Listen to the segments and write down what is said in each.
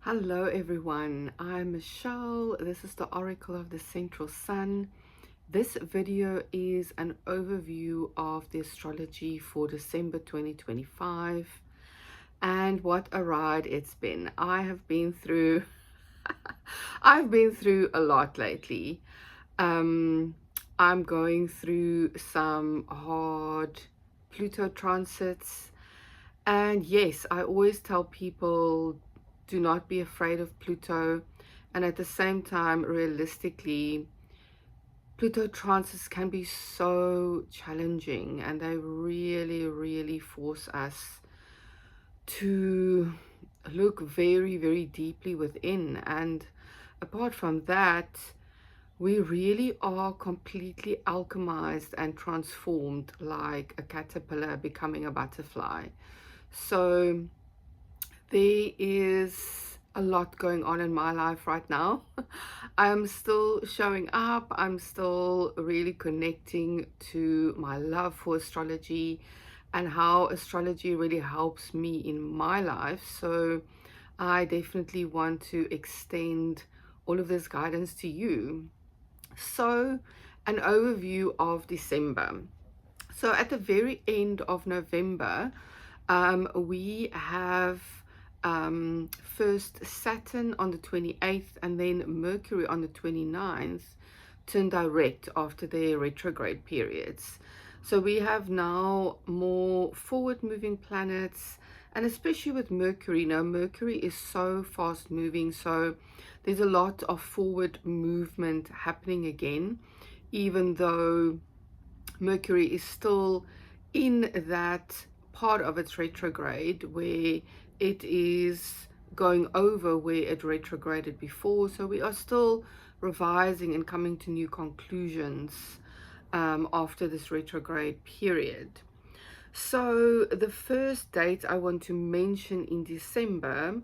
Hello everyone, I'm Michelle. This is the Oracle of the Central Sun. This video is an overview of the astrology for December 2025 and what a ride it's been. I've been through a lot lately. I'm going through some hard Pluto transits, and yes, I always tell people do not be afraid of Pluto. And at the same time, realistically, Pluto transits can be so challenging and they really, really force us to look very, very deeply within. And apart from that, we really are completely alchemized and transformed like a caterpillar becoming a butterfly. So there is a lot going on in my life right now. I'm still showing up. I'm still really connecting to my love for astrology and how astrology really helps me in my life. So I definitely want to extend all of this guidance to you. So, an overview of December. So at the very end of November, we have first Saturn on the 28th and then Mercury on the 29th turn direct after their retrograde periods. So we have now more forward moving planets, and especially with Mercury. Now Mercury is so fast moving, so there's a lot of forward movement happening again, even though Mercury is still in that part of its retrograde where it is going over where it retrograded before. So we are still revising and coming to new conclusions after this retrograde period. So the first date I want to mention in December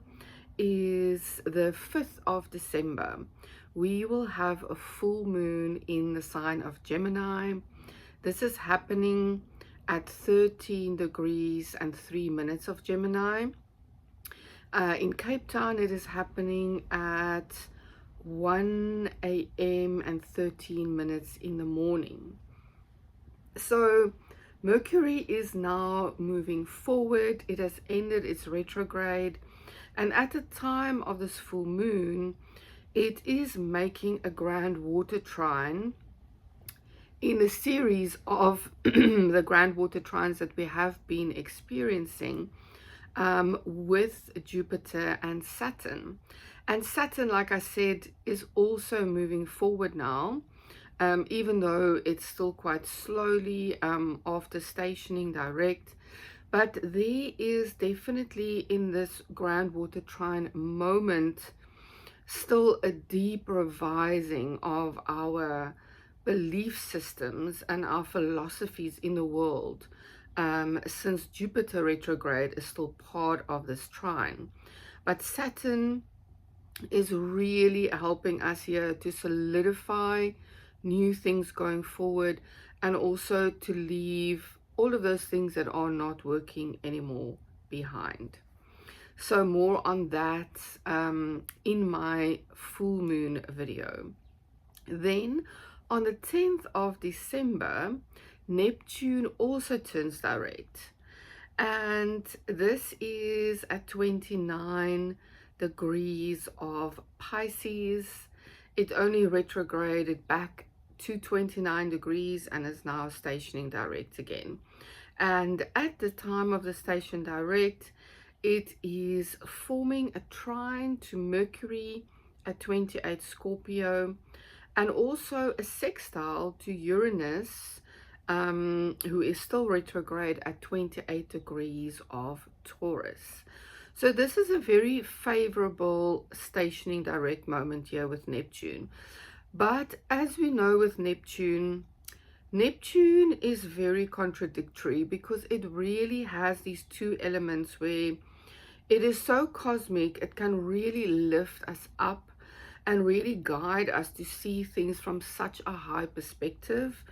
is the 5th of December. We will have a full moon in the sign of Gemini. This is happening at 13 degrees and 3 minutes of Gemini. In Cape Town, it is happening at 1 a.m. and 13 minutes in the morning. So Mercury is now moving forward. It has ended its retrograde. And at the time of this full moon, it is making a grand water trine in a series of the grand water trines that we have been experiencing with Jupiter and Saturn. And Saturn, like I said, is also moving forward now, even though it's still quite slowly after stationing direct. But there is definitely in this grand water trine moment still a deep revising of our belief systems and our philosophies in the world, since Jupiter retrograde is still part of this trine. But Saturn is really helping us here to solidify new things going forward, and also to leave all of those things that are not working anymore behind. So more on that in my full moon video. Then on the 10th of December, Neptune also turns direct. And this is at 29 degrees of Pisces. It only retrograded back to 29 degrees and is now stationing direct again. And at the time of the station direct, it is forming a trine to Mercury at 28 Scorpio, and also a sextile to Uranus, who is still retrograde at 28 degrees of Taurus. So this is a very favorable stationing direct moment here with Neptune. But as we know with Neptune is very contradictory, because it really has these two elements where it is so cosmic, it can really lift us up and really guide us to see things from such a high perspective.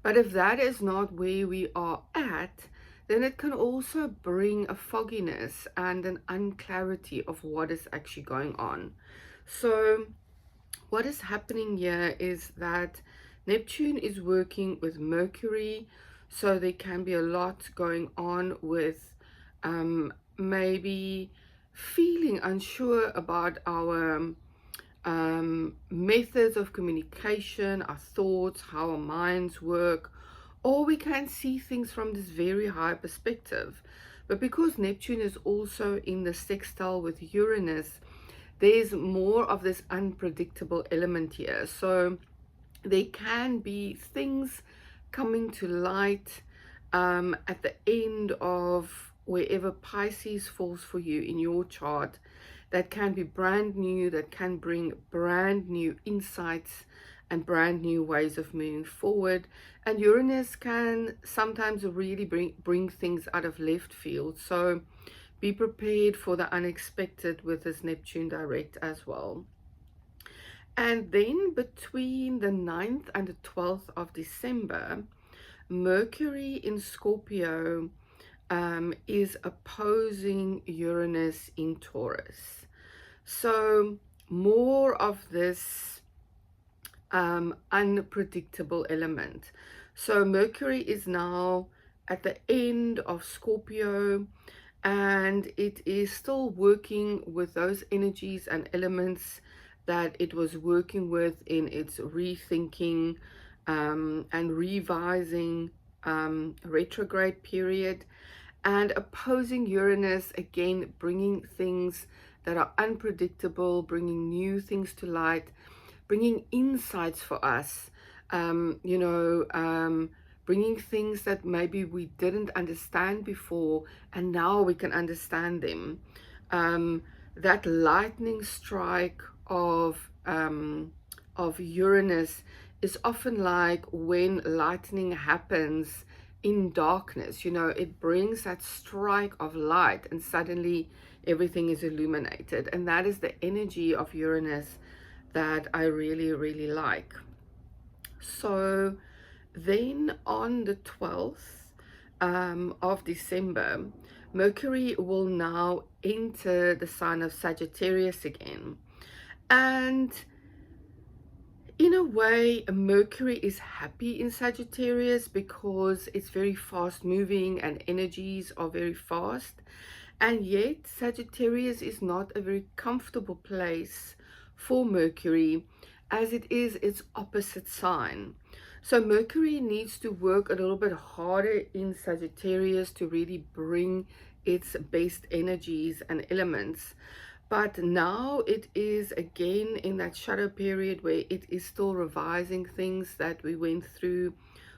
But if that is not where we are at, then it can also bring a fogginess and an unclarity of what is actually going on. So what is happening here is that Neptune is working with Mercury, so there can be a lot going on with maybe feeling unsure about our methods of communication, our thoughts, how our minds work, or we can see things from this very high perspective. But because Neptune is also in the sextile with Uranus, there's more of this unpredictable element here. So there can be things coming to light at the end of wherever Pisces falls for you in your chart, that can be brand new, that can bring brand new insights and brand new ways of moving forward. And Uranus can sometimes really bring things out of left field. So be prepared for the unexpected with this Neptune direct as well. And then between the 9th and the 12th of December, Mercury in Scorpio is opposing Uranus in Taurus. So more of this unpredictable element. So Mercury is now at the end of Scorpio, and it is still working with those energies and elements that it was working with in its rethinking and revising retrograde period, and opposing Uranus, again bringing things that are unpredictable, bringing new things to light, bringing insights for us, bringing things that maybe we didn't understand before, and now we can understand them. That lightning strike of Uranus is often like when lightning happens in darkness. It brings that strike of light, and suddenly everything is illuminated. And that is the energy of Uranus that I really, really like. So then on the 12th of December, Mercury will now enter the sign of Sagittarius again. And in a way, Mercury is happy in Sagittarius because it's very fast moving and energies are very fast. And yet, Sagittarius is not a very comfortable place for Mercury, as it is its opposite sign. So Mercury needs to work a little bit harder in Sagittarius to really bring its best energies and elements. But now it is again in that shadow period where it is still revising things that we went through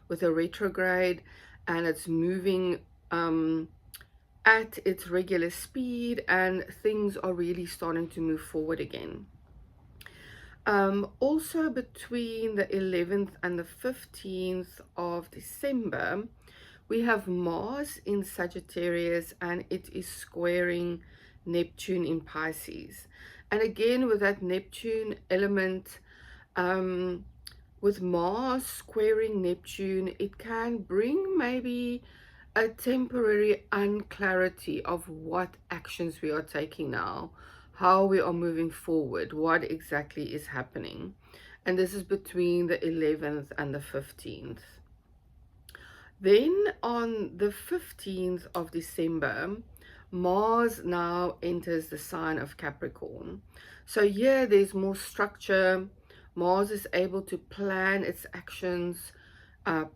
with a retrograde, and it's moving at its regular speed, and things are really starting to move forward again. Also between the 11th and the 15th of December, we have Mars in Sagittarius, and it is squaring Neptune in Pisces. And again, with that Neptune element, with Mars squaring Neptune, it can bring maybe a temporary unclarity of what actions we are taking now, how we are moving forward, what exactly is happening. And this is between the 11th and the 15th. Then on the 15th of December, Mars now enters the sign of Capricorn. So here there's more structure. Mars is able to plan its actions,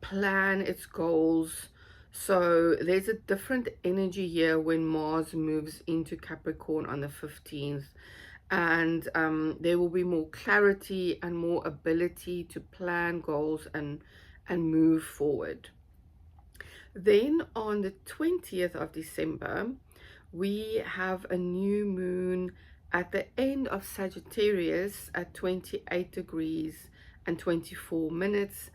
plan its goals. So there's a different energy here when Mars moves into Capricorn on the 15th. And there will be more clarity and more ability to plan goals and move forward. Then on the 20th of December, we have a new moon at the end of Sagittarius at 28 degrees and 24 minutes.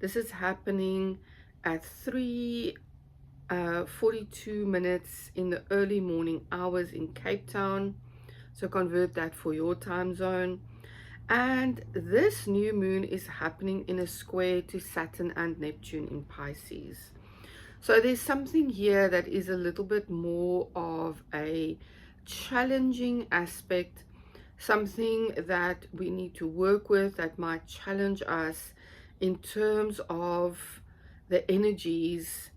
This is happening at 3:42 minutes in the early morning hours in Cape Town. So convert that for your time zone. And this new moon is happening in a square to Saturn and Neptune in Pisces. So there's something here that is a little bit more of a challenging aspect, something that we need to work with that might challenge us in terms of the energies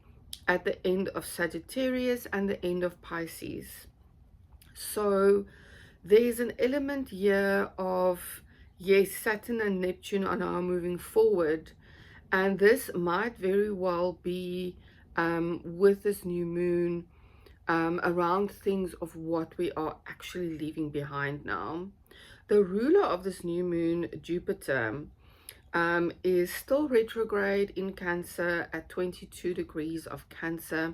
at the end of Sagittarius and the end of Pisces. So there's an element here of, yes, Saturn and Neptune are now moving forward, and this might very well be with this new moon around things of what we are actually leaving behind now. The ruler of this new moon, Jupiter, is still retrograde in Cancer at 22 degrees of Cancer,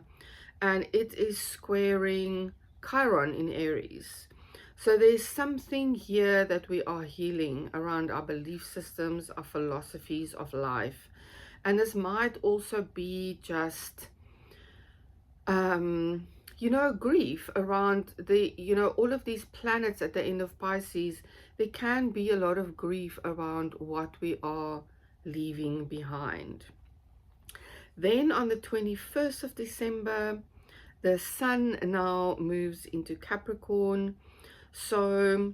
and it is squaring Chiron in Aries. So there's something here that we are healing around our belief systems, our philosophies of life. And this might also be just, grief around all of these planets at the end of Pisces. There can be a lot of grief around what we are leaving behind. Then on the 21st of December, the sun now moves into Capricorn. So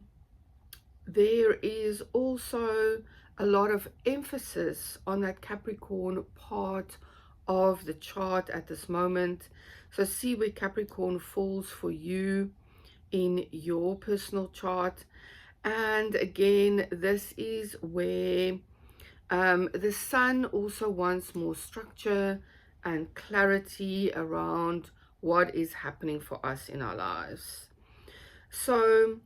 there is also a lot of emphasis on that Capricorn part of the chart at this moment. So see where Capricorn falls for you in your personal chart. And again, this is where the sun also wants more structure and clarity around what is happening for us in our lives. So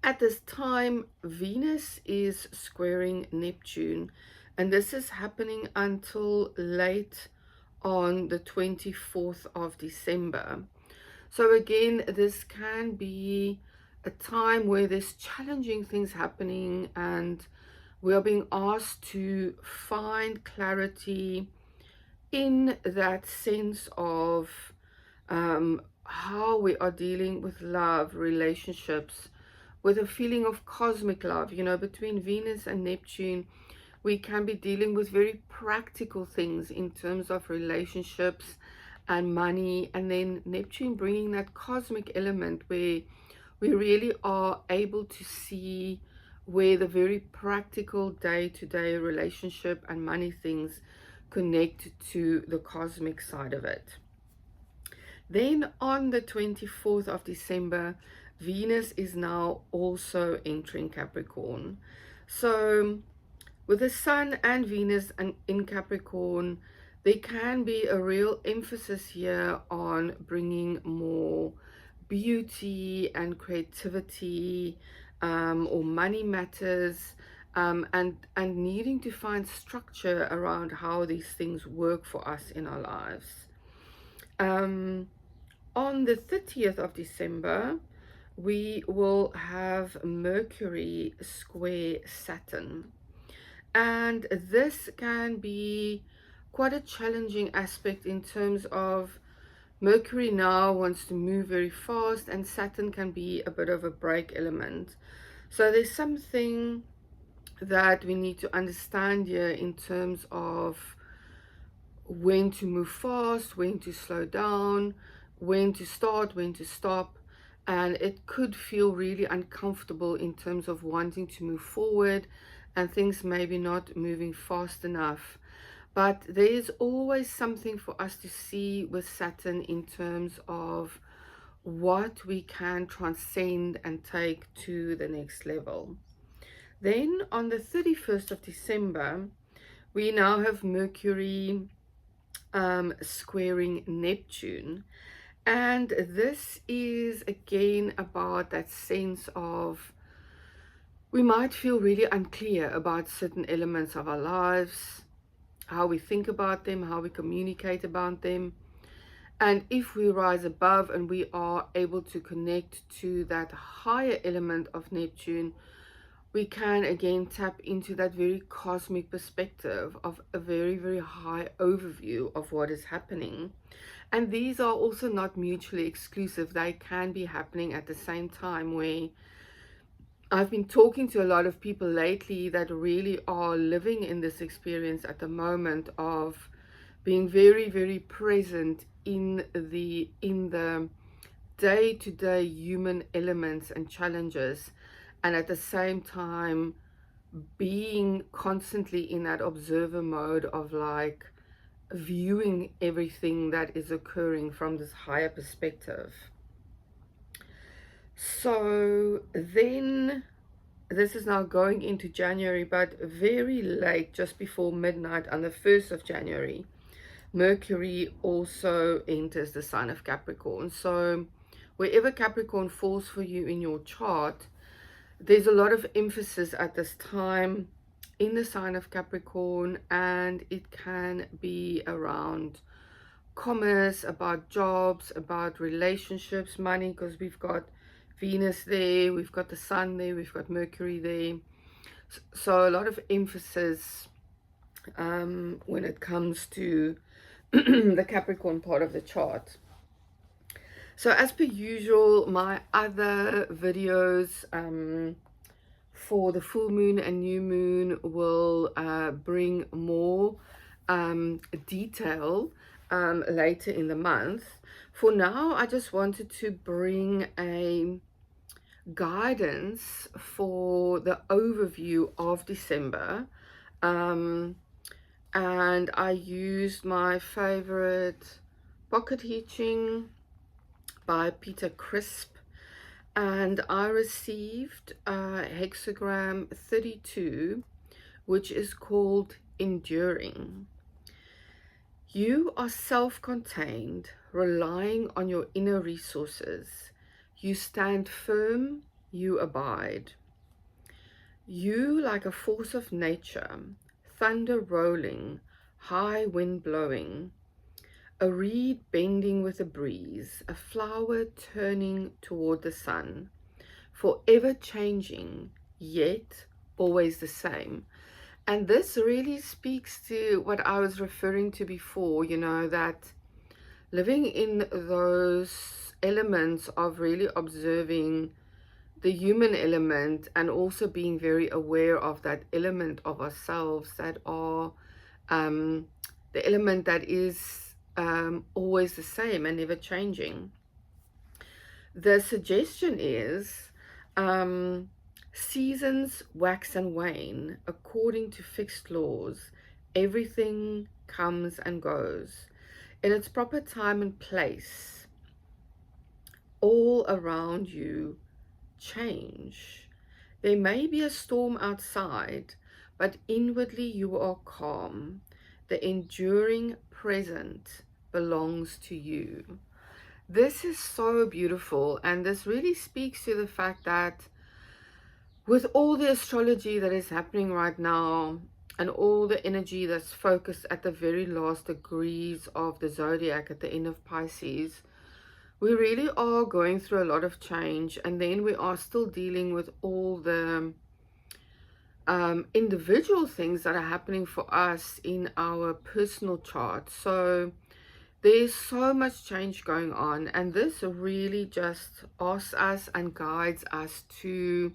at this time, Venus is squaring Neptune, and this is happening until late on the 24th of December. So again, this can be a time where there's challenging things happening, and we are being asked to find clarity in that sense of how we are dealing with love, relationships, with a feeling of cosmic love. Between Venus and Neptune, we can be dealing with very practical things in terms of relationships and money, and then Neptune bringing that cosmic element where we really are able to see where the very practical day-to-day relationship and money things connect to the cosmic side of it. Then on the 24th of December, Venus is now also entering Capricorn. So with the Sun and Venus in Capricorn, there can be a real emphasis here on bringing more beauty and creativity, or money matters, and needing to find structure around how these things work for us in our lives. On the 30th of December, we will have Mercury square Saturn. And this can be quite a challenging aspect in terms of Mercury now wants to move very fast, and Saturn can be a bit of a brake element. So there's something that we need to understand here in terms of when to move fast, when to slow down, when to start, when to stop. And it could feel really uncomfortable in terms of wanting to move forward and things maybe not moving fast enough. But there is always something for us to see with Saturn in terms of what we can transcend and take to the next level. Then on the 31st of December, we now have Mercury squaring Neptune. And this is again about that sense of we might feel really unclear about certain elements of our lives, how we think about them, how we communicate about them. And if we rise above and we are able to connect to that higher element of Neptune, we can again tap into that very cosmic perspective of a very, very high overview of what is happening. And these are also not mutually exclusive. They can be happening at the same time, where I've been talking to a lot of people lately that really are living in this experience at the moment of being very, very present in the day-to-day human elements and challenges, and at the same time being constantly in that observer mode of like viewing everything that is occurring from this higher perspective. So then this is now going into January, but very late, just before midnight on the 1st of January, Mercury also enters the sign of Capricorn. So wherever Capricorn falls for you in your chart, there's a lot of emphasis at this time in the sign of Capricorn, and it can be around commerce, about jobs, about relationships, money, because we've got Venus there, we've got the Sun there, we've got Mercury there. So a lot of emphasis when it comes to the Capricorn part of the chart. So as per usual, my other videos for the full moon and new moon will bring more detail later in the month. For now, I just wanted to bring a guidance for the overview of December. And I used my favorite pocket I Ching by Peter Crisp, and I received hexagram 32, which is called Enduring. You are self-contained, relying on your inner resources. You stand firm, you abide. You, like a force of nature, thunder rolling, high wind blowing, a reed bending with a breeze, a flower turning toward the sun, forever changing, yet always the same. And this really speaks to what I was referring to before, you know, that living in those elements of really observing the human element, and also being very aware of that element of ourselves that are the element that is always the same and never changing. The suggestion is seasons wax and wane according to fixed laws. Everything comes and goes in its proper time and place. All around you change. There may be a storm outside, but inwardly you are calm. The enduring present belongs to you. This is so beautiful, and this really speaks to the fact that with all the astrology that is happening right now and all the energy that's focused at the very last degrees of the zodiac at the end of Pisces, we really are going through a lot of change, and then we are still dealing with all the individual things that are happening for us in our personal chart. So there's so much change going on, and this really just asks us and guides us to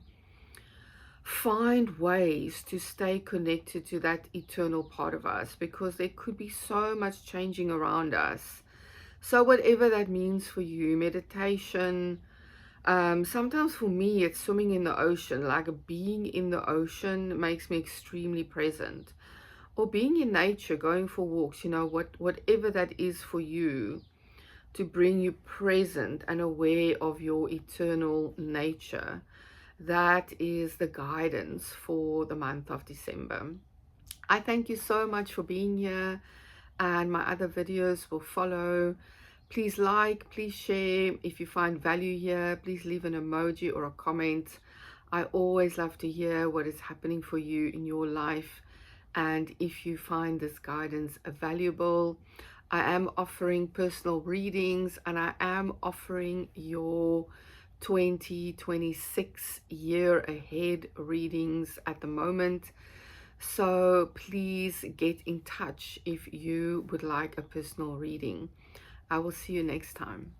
find ways to stay connected to that eternal part of us, because there could be so much changing around us. So whatever that means for you, meditation, sometimes for me it's swimming in the ocean. Like being in the ocean makes me extremely present, or being in nature, going for walks, you know, whatever that is for you, to bring you present and aware of your eternal nature. That is the guidance for the month of December. I thank you so much for being here, and my other videos will follow. Please like, please share. If you find value here, please leave an emoji or a comment. I always love to hear what is happening for you in your life. And if you find this guidance valuable, I am offering personal readings, and I am offering your 2026 year ahead readings at the moment. So please get in touch if you would like a personal reading. I will see you next time.